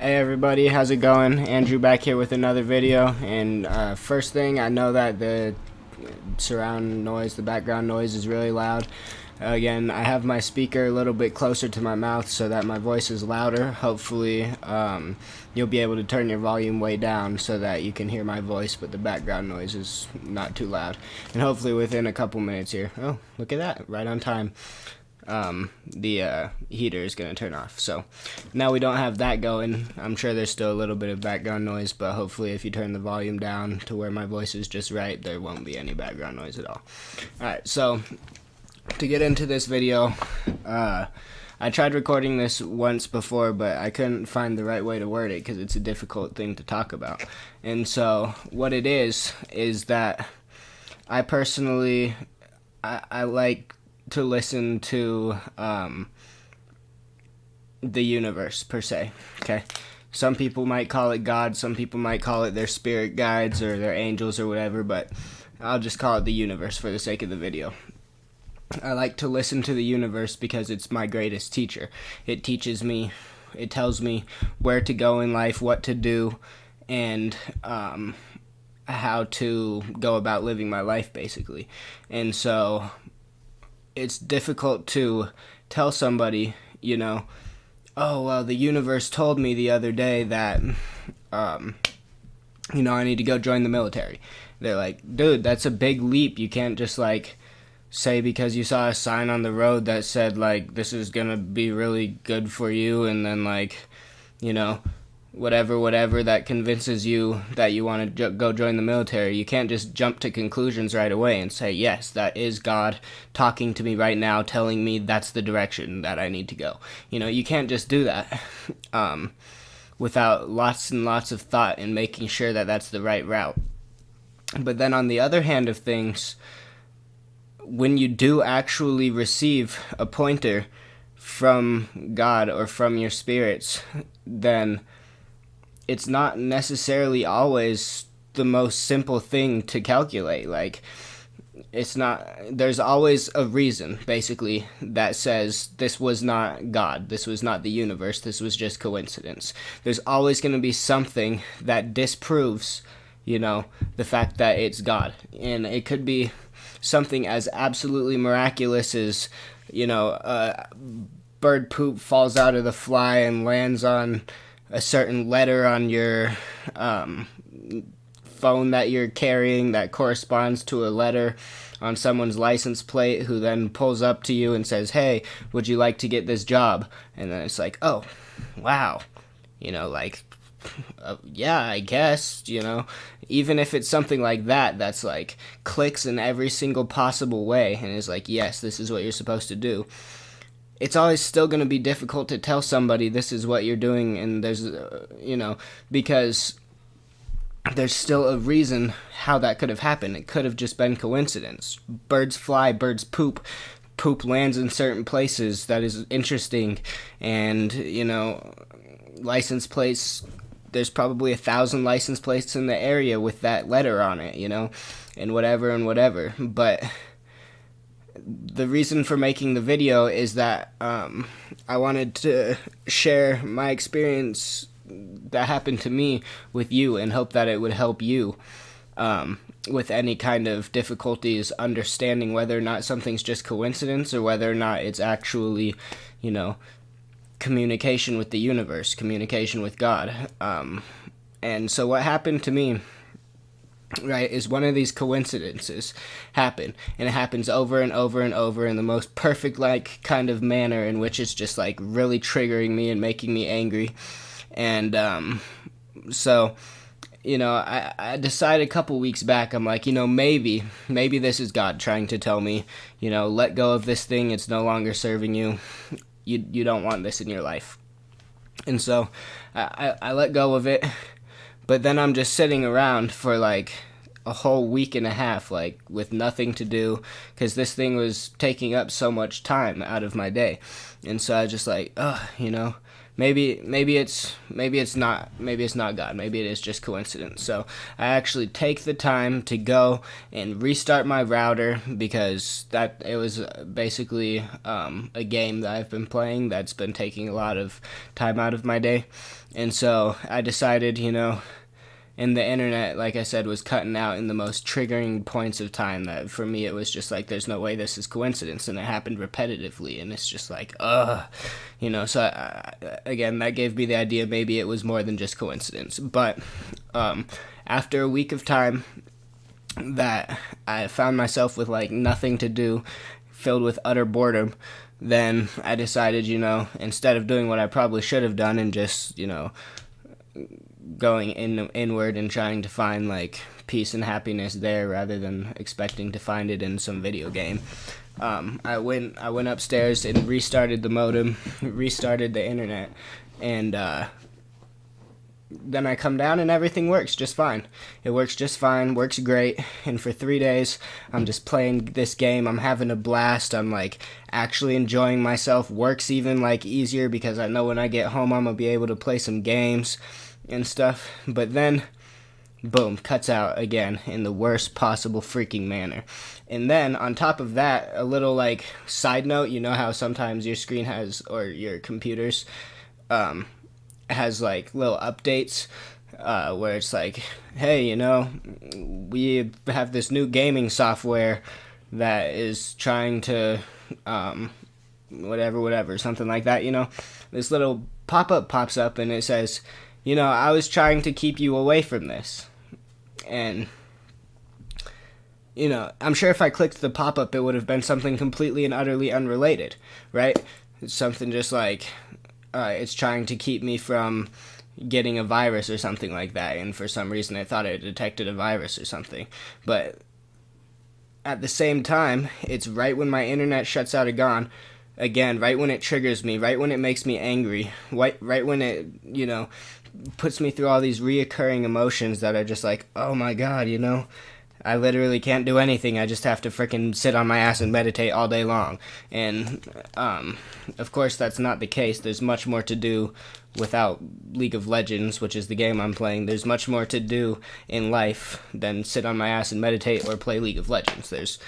Hey everybody, how's it going? Andrew back here with another video. And first thing, I know that the surround noise, the background noise is really loud. Again, I have my speaker a little bit closer to my mouth so that my voice is louder. Hopefully you'll be able to turn your volume way down so that you can hear my voice, but the background noise is not too loud. And hopefully within a couple minutes here, oh, look at that, right on time, the heater is going to turn off. So now we don't have that going. I'm sure there's still a little bit of background noise, but hopefully if you turn the volume down to where my voice is just right, there won't be any background noise at all. Alright, so to get into this video, I tried recording this once before, but I couldn't find the right way to word it because it's a difficult thing to talk about. And so what it is that I personally, I like to listen to the universe per se. Okay, some people might call it God, some people might call it their spirit guides or their angels or whatever, but I'll just call it the universe for the sake of the video. I like to listen to the universe because it's my greatest teacher. It teaches me, it tells me where to go in life, what to do, and how to go about living my life, basically. And so it's difficult to tell somebody, you know, oh, well, the universe told me the other day that, you know, I need to go join the military. They're like, dude, that's a big leap. You can't just, like, say because you saw a sign on the road that said, like, this is gonna be really good for you, and then, like, you know, whatever that convinces you that you want to go join the military. You can't just jump to conclusions right away and say, yes, that is God talking to me right now, telling me that's the direction that I need to go. You know, you can't just do that without lots and lots of thought and making sure that that's the right route. But then on the other hand of things, when you do actually receive a pointer from God or from your spirits, then it's not necessarily always the most simple thing to calculate. Like, it's not, there's always a reason, basically, that says this was not God, this was not the universe, this was just coincidence. There's always going to be something that disproves, you know, the fact that it's God. And it could be something as absolutely miraculous as, you know, bird poop falls out of the fly and lands on a certain letter on your phone that you're carrying that corresponds to a letter on someone's license plate, who then pulls up to you and says, hey, would you like to get this job? And then it's like, oh, wow, you know, like, yeah, I guess, you know, even if it's something like that, that's like clicks in every single possible way and is like, yes, this is what you're supposed to do. It's always still going to be difficult to tell somebody this is what you're doing, and there's, you know, because there's still a reason how that could have happened. It could have just been coincidence. Birds fly, birds poop. Poop lands in certain places. That is interesting. And, you know, license plates, there's probably 1,000 license plates in the area with that letter on it, you know, and whatever. But the reason for making the video is that I wanted to share my experience that happened to me with you and hope that it would help you with any kind of difficulties understanding whether or not something's just coincidence or whether or not it's actually, you know, communication with the universe, communication with God. And so what happened to me, right, is one of these coincidences happen, and it happens over and over and over in the most perfect, like, kind of manner in which it's just, like, really triggering me and making me angry. And so, you know, I decided a couple weeks back, I'm like, you know, maybe this is God trying to tell me, you know, let go of this thing, it's no longer serving you. You don't want this in your life. And so I let go of it, but then I'm just sitting around for like a whole week and a half, like with nothing to do, because this thing was taking up so much time out of my day. And so I was just like, you know, maybe it's not God. Maybe it is just coincidence. So I actually take the time to go and restart my router, because that it was basically a game that I've been playing that's been taking a lot of time out of my day. And so I decided, and the internet, like I said, was cutting out in the most triggering points of time, that for me it was just like, there's no way this is coincidence, and it happened repetitively, and it's just like, so again, that gave me the idea maybe it was more than just coincidence. But after a week of time that I found myself with like nothing to do, filled with utter boredom, then I decided, instead of doing what I probably should have done and just, going inward and trying to find like peace and happiness there rather than expecting to find it in some video game, I went upstairs and restarted the modem, restarted the internet, and then I come down and everything works just fine. It works just fine, works great, and for 3 days I'm just playing this game. I'm having a blast. I'm like actually enjoying myself. Works even like easier because I know when I get home I'm gonna be able to play some games and stuff. But then boom, cuts out again in the worst possible freaking manner. And then on top of that, a little like side note, you know how sometimes your screen has, or your computers has like little updates where it's like, hey, we have this new gaming software that is trying to whatever, something like that. This little pop-up pops up and it says, I was trying to keep you away from this. And I'm sure if I clicked the pop-up it would have been something completely and utterly unrelated, right? It's something just like, it's trying to keep me from getting a virus or something like that, and for some reason I thought it detected a virus or something. But at the same time, it's right when my internet shuts out again, right when it triggers me, right when it makes me angry, right when it, puts me through all these reoccurring emotions that are just like, oh my god, I literally can't do anything. I just have to frickin' sit on my ass and meditate all day long. And, of course, that's not the case. There's much more to do without League of Legends, which is the game I'm playing. There's much more to do in life than sit on my ass and meditate or play League of Legends. There's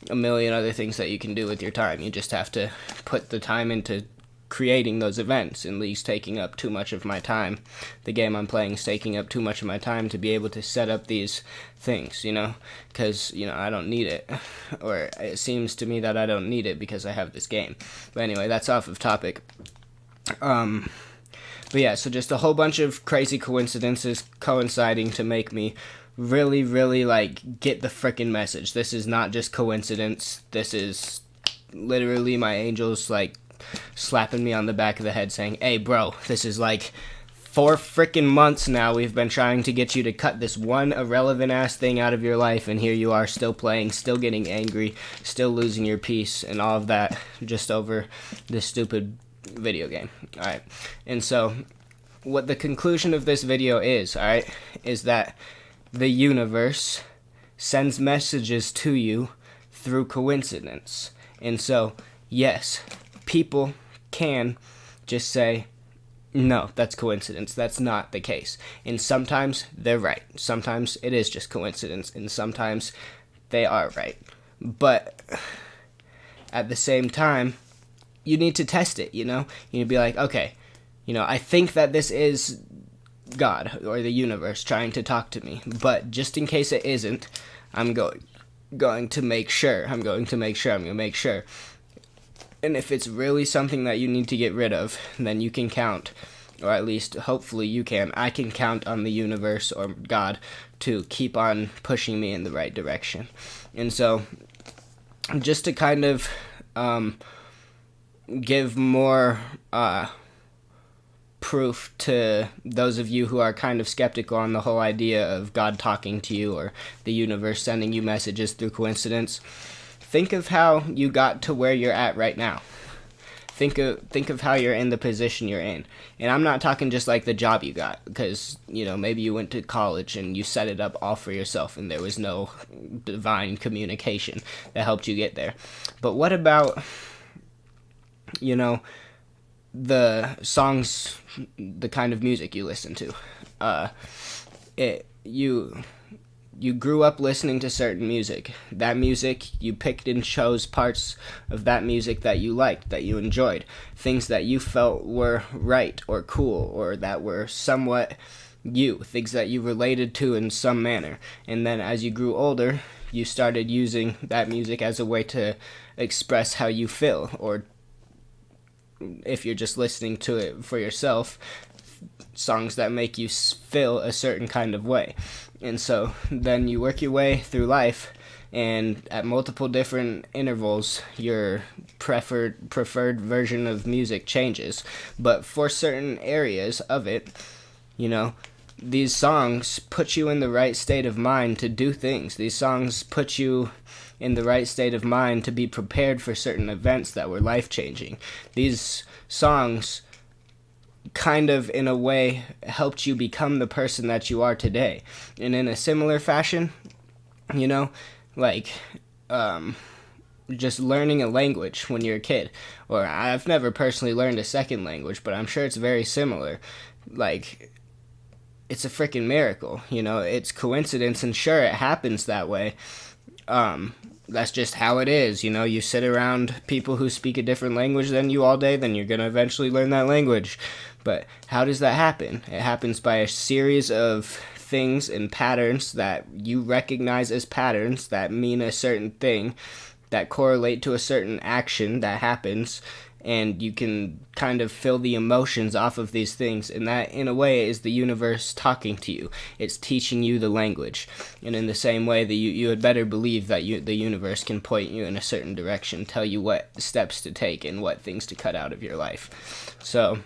a million other things that you can do with your time. You just have to put the time into creating those events, and League's taking up too much of my time. The game I'm playing is taking up too much of my time to be able to set up these things, because, I don't need it, or it seems to me that I don't need it because I have this game. But anyway, that's off of topic. But yeah, so just a whole bunch of crazy coincidences coinciding to make me really, really, like, get the frickin' message. This is not just coincidence. This is literally my angels, like, slapping me on the back of the head saying, hey bro, this is like 4 frickin' months now we've been trying to get you to cut this one irrelevant ass thing out of your life, and here you are still playing, still getting angry, still losing your peace and all of that just over this stupid video game. Alright, and so what the conclusion of this video is, alright, is that the universe sends messages to you through coincidence. And so yes, people can just say, no, that's coincidence. That's not the case. And sometimes they're right. Sometimes it is just coincidence, and sometimes they are right. But at the same time, you need to test it, You need to be like, okay, I think that this is God or the universe trying to talk to me. But just in case it isn't, I'm going to make sure. I'm going to make sure. And if it's really something that you need to get rid of, then you can count, or at least hopefully you can. I can count on the universe or God to keep on pushing me in the right direction. And so, just to kind of give more proof to those of you who are kind of skeptical on the whole idea of God talking to you or the universe sending you messages through coincidence, think of how you got to where you're at right now. Think of how you're in the position you're in. And I'm not talking just like the job you got, because, maybe you went to college and you set it up all for yourself and there was no divine communication that helped you get there. But what about, the songs, the kind of music you listen to. You grew up listening to certain music. That music, you picked and chose parts of that music that you liked, that you enjoyed, things that you felt were right or cool, or that were somewhat you, things that you related to in some manner. And then as you grew older, you started using that music as a way to express how you feel, or if you're just listening to it for yourself, songs that make you feel a certain kind of way. And so then you work your way through life, and at multiple different intervals, your preferred version of music changes. But for certain areas of it, these songs put you in the right state of mind to do things. These songs put you in the right state of mind to be prepared for certain events that were life-changing. These songs kind of, in a way, helped you become the person that you are today. And in a similar fashion, like just learning a language when you're a kid. Or I've never personally learned a second language, but I'm sure it's very similar. Like, it's a freaking miracle, it's coincidence, and sure, it happens that way. That's just how it is, you sit around people who speak a different language than you all day, then you're going to eventually learn that language. But how does that happen? It happens by a series of things and patterns that you recognize as patterns that mean a certain thing, that correlate to a certain action that happens, and you can kind of feel the emotions off of these things, and that, in a way, is the universe talking to you. It's teaching you the language, and in the same way, that you had better believe that the universe can point you in a certain direction, tell you what steps to take and what things to cut out of your life. So,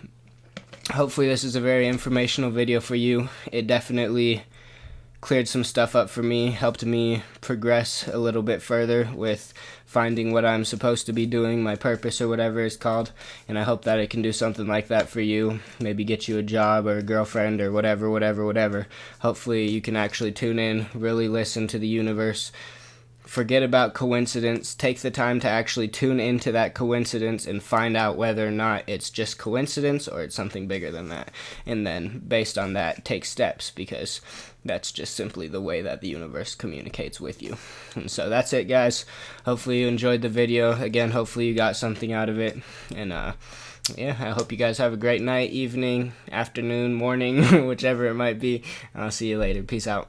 hopefully this is a very informational video for you. It definitely cleared some stuff up for me, helped me progress a little bit further with finding what I'm supposed to be doing, my purpose or whatever it's called, and I hope that it can do something like that for you, maybe get you a job or a girlfriend or whatever. Hopefully you can actually tune in, really listen to the universe, forget about coincidence, take the time to actually tune into that coincidence and find out whether or not it's just coincidence or it's something bigger than that, and then based on that, take steps, because that's just simply the way that the universe communicates with you. And so that's it, guys. Hopefully you enjoyed the video. Again, hopefully you got something out of it. And I hope you guys have a great night, evening, afternoon, morning, whichever it might be. I'll see you later. Peace out.